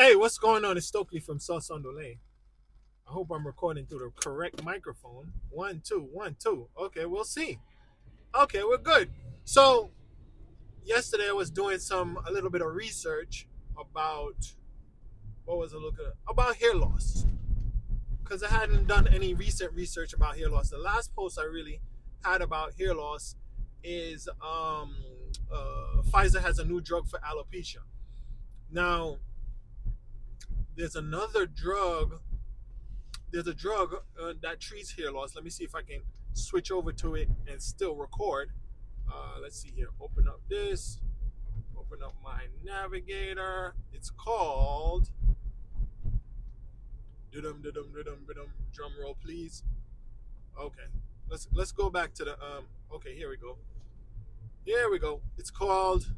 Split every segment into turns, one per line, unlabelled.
Hey, what's going on? It's Stokely from Sauce on Lane. I hope I'm recording through the correct microphone. One, two, one, two. Okay, we'll see. Okay, we're good. So yesterday I was doing a little bit of research about what was I looking at? About hair loss. Because I hadn't done any recent research about hair loss. The last post I really had about hair loss is Pfizer has a new drug for alopecia. Now, there's another drug there's a drug that treats hair loss. Let me see if I can switch over to it and still record. Let's see here. Open up this. Open up my navigator. It's called. Drum roll, please. Okay. Let's go back to the. Okay, here we go. Here we go. It's called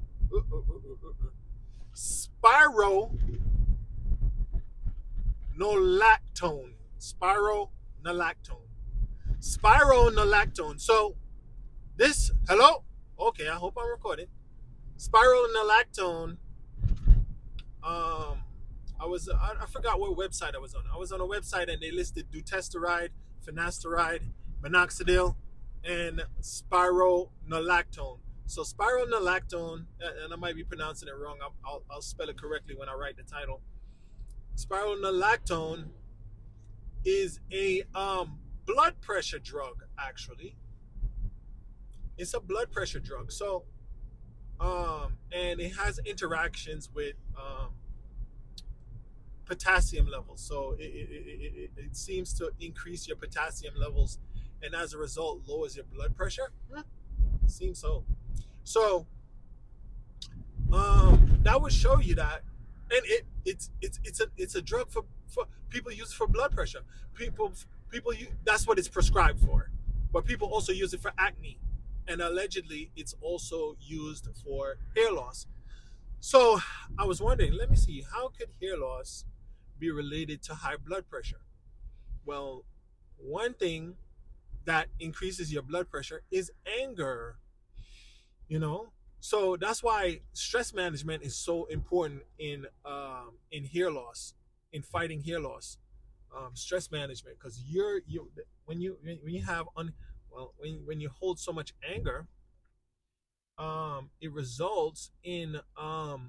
Spironolactone. Spironolactone. Spironolactone. So this, hello? Okay, I hope I'm recording. Spironolactone. I forgot what website I was on. I was on a website and they listed dutasteride, finasteride, minoxidil, and spironolactone. So spironolactone, and I might be pronouncing it wrong. I'll spell it correctly when I write the title. Spironolactone is a blood pressure drug. Actually, it's a blood pressure drug. So, and it has interactions with potassium levels. So it seems to increase your potassium levels, and as a result, lowers your blood pressure. Seems so. So, that would show you that, and it's a drug for people use it for blood pressure. People that's what it's prescribed for, but people also use it for acne, and allegedly it's also used for hair loss. So I was wondering, let me see, how could hair loss be related to high blood pressure? Well, one thing that increases your blood pressure is anger. You know, so that's why stress management is so important in hair loss, in fighting hair loss. Stress management, because you when you have when you hold so much anger, it results in high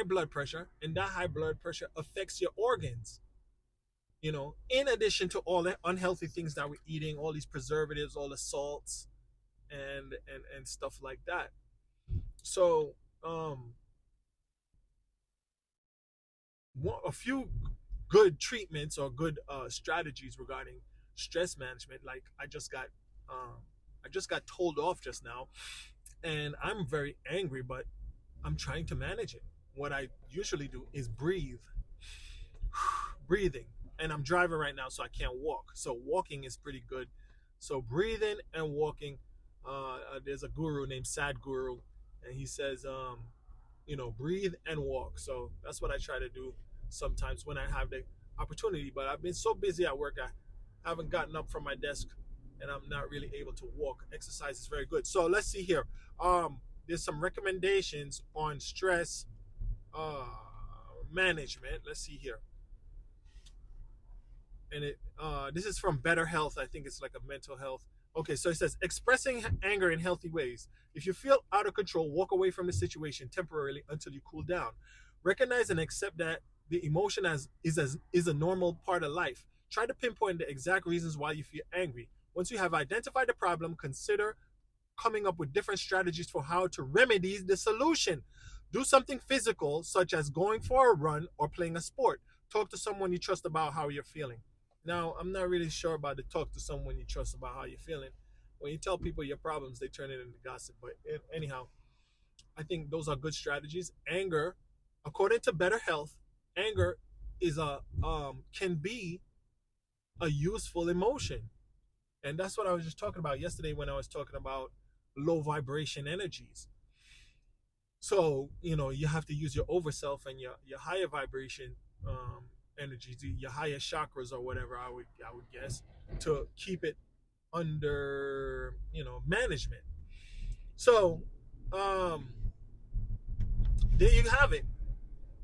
blood pressure, and that high blood pressure affects your organs. In addition to all the unhealthy things that we're eating, all these preservatives, all the salts, and stuff like that. So, a few good treatments or good strategies regarding stress management. Like I just got told off just now, and I'm very angry, but I'm trying to manage it. What I usually do is breathing, and I'm driving right now, so I can't walk. So walking is pretty good. So breathing and walking. There's a guru named Sadhguru, and he says, breathe and walk. So that's what I try to do sometimes when I have the opportunity. But I've been so busy at work, I haven't gotten up from my desk, and I'm not really able to walk. Exercise is very good. So let's see here. There's some recommendations on stress management. Let's see here. And this is from Better Health. I think it's like a mental health. Okay, so it says expressing anger in healthy ways. If you feel out of control, walk away from the situation temporarily until you cool down. Recognize and accept that the emotion is a normal part of life. Try to pinpoint the exact reasons why you feel angry. Once you have identified the problem, consider coming up with different strategies for how to remedy the solution. Do something physical, such as going for a run or playing a sport. Talk to someone you trust about how you're feeling. Now, I'm not really sure about the talk to someone you trust about how you're feeling. When you tell people your problems, they turn it into gossip. But anyhow, I think those are good strategies. Anger, according to Better Health, anger is can be a useful emotion. And that's what I was just talking about yesterday when I was talking about low vibration energies. So, you have to use your overself and your higher vibration energies, your higher chakras or whatever, I would guess, to keep it under, management. So, there you have it.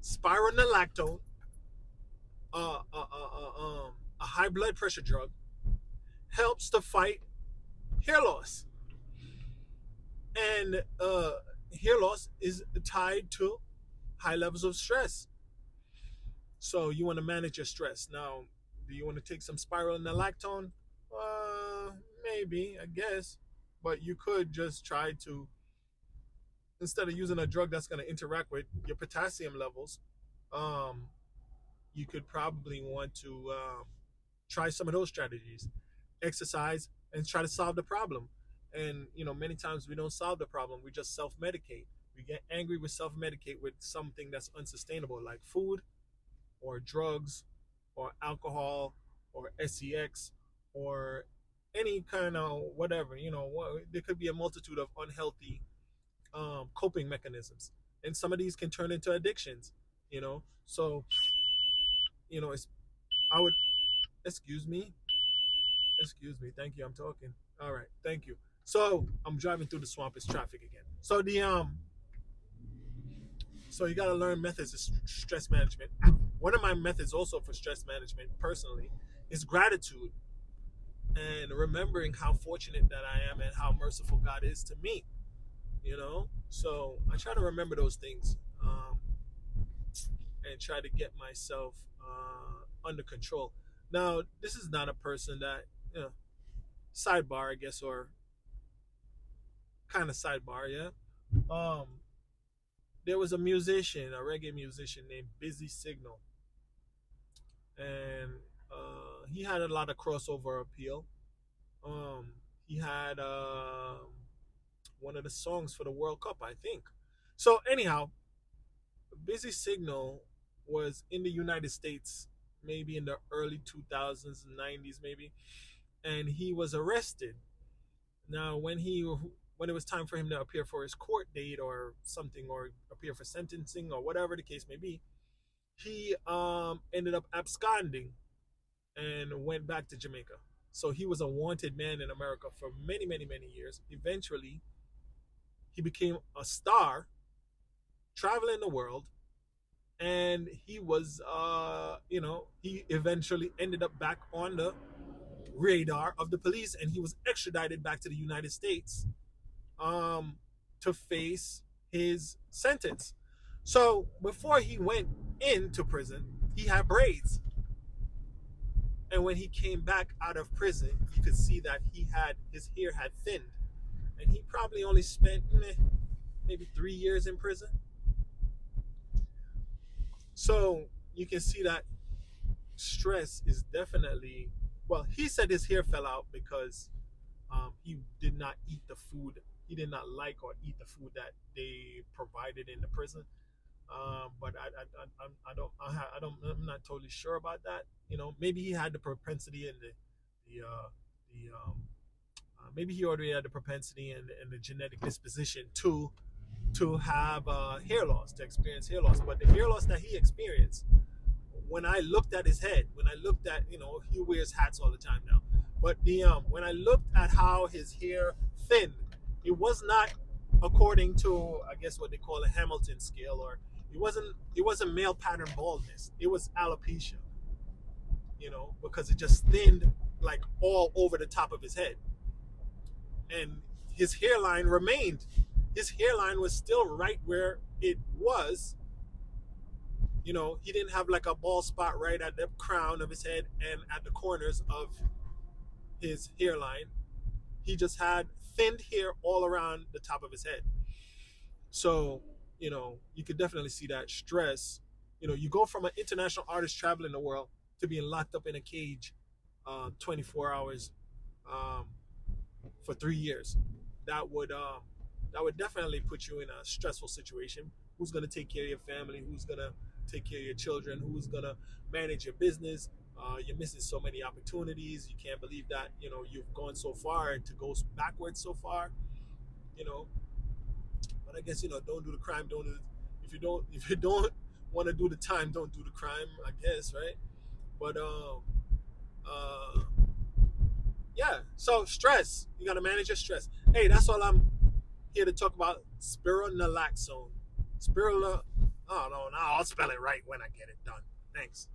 Spironolactone, uh, uh, uh, a high blood pressure drug, helps to fight hair loss. And hair loss is tied to high levels of stress. So you want to manage your stress. Now, do you want to take some spironolactone? Maybe, I guess. But you could just try to, instead of using a drug that's going to interact with your potassium levels, um, you could probably want to try some of those strategies. Exercise and try to solve the problem. And, many times we don't solve the problem. We just self medicate. We get angry, we self medicate with something that's unsustainable, like food or drugs or alcohol or sex or any kind of whatever. There could be a multitude of unhealthy coping mechanisms, and some of these can turn into addictions. So it's I would excuse me, thank you, I'm talking. All right, thank you. So I'm driving through the swamp. It's traffic again. So you got to learn methods of stress management. One of my methods also for stress management personally is gratitude, and remembering how fortunate that I am and how merciful God is to me. So I try to remember those things, and try to get myself under control. Now, this is not a person that, sidebar, I guess, or kind of sidebar, yeah. Um, there was a musician, a reggae musician named Busy Signal, and he had a lot of crossover appeal. He had one of the songs for the World Cup, I think. So anyhow, Busy Signal was in the United States, maybe in the early 2000s, 90s, maybe, and he was arrested. Now, when it was time for him to appear for his court date or something, or appear for sentencing or whatever the case may be, he ended up absconding and went back to Jamaica. So he was a wanted man in America for many, many, many years. Eventually, he became a star, traveling the world, and he was, he eventually ended up back on the radar of the police, and he was extradited back to the United States to face his sentence. So before he went into prison, he had braids. And when he came back out of prison, you could see that his hair had thinned. And he probably only spent maybe 3 years in prison. So you can see that stress is definitely, well, he said his hair fell out because he did not eat the food. He did not like or eat the food that they provided in the prison. But I'm not totally sure about that. Maybe he had the propensity and maybe he already had the propensity and the genetic disposition to have hair loss, to experience hair loss. But the hair loss that he experienced, when I looked at his head, when I looked at, he wears hats all the time now. But when I looked at how his hair thinned, it was not according to, I guess, what they call a Hamilton scale, or it wasn't male pattern baldness. It was alopecia, because it just thinned like all over the top of his head. And his hairline remained. His hairline was still right where it was. He didn't have like a bald spot right at the crown of his head and at the corners of his hairline. He just had thinned hair all around the top of his head. So, you could definitely see that stress. You go from an international artist traveling the world to being locked up in a cage 24 hours for 3 years. That would definitely put you in a stressful situation. Who's going to take care of your family? Who's going to take care of your children? Who's going to manage your business? You're missing so many opportunities. You can't believe that, you've gone so far and to go backwards so far, But I guess, don't do the crime. If you don't want to do the time, don't do the crime, I guess, right? But, yeah. So stress, you got to manage your stress. Hey, that's all I'm here to talk about. Spironolactone. I'll spell it right when I get it done. Thanks.